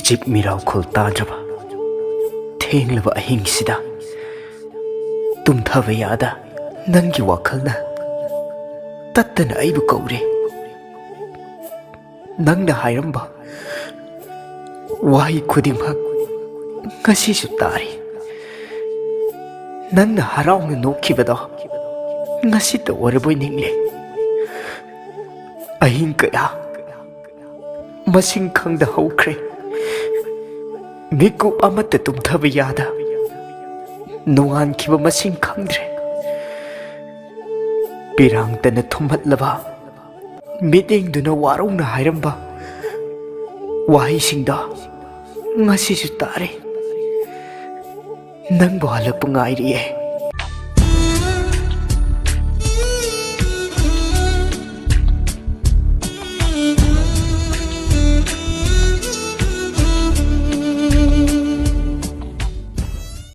मिचिप मिराव खुल ताद्रबा थेंगलबा अहिंगसिदा तुम्थाबा यादा नंगी वाखलना तत्तना आइबु कौरे नंगना हायरंबा वाही खुदिंगमक ngasisu tari nangna haraungna nokkibado ngasita waraboi ningle ahing kaya masing khangda haukhre mikup amata tumthaba yada nongan khiba masing khangdre pirangtana thumhatlaba midengduna warungna hairamba wahisingda ngasisu tare nang bahala pungai riye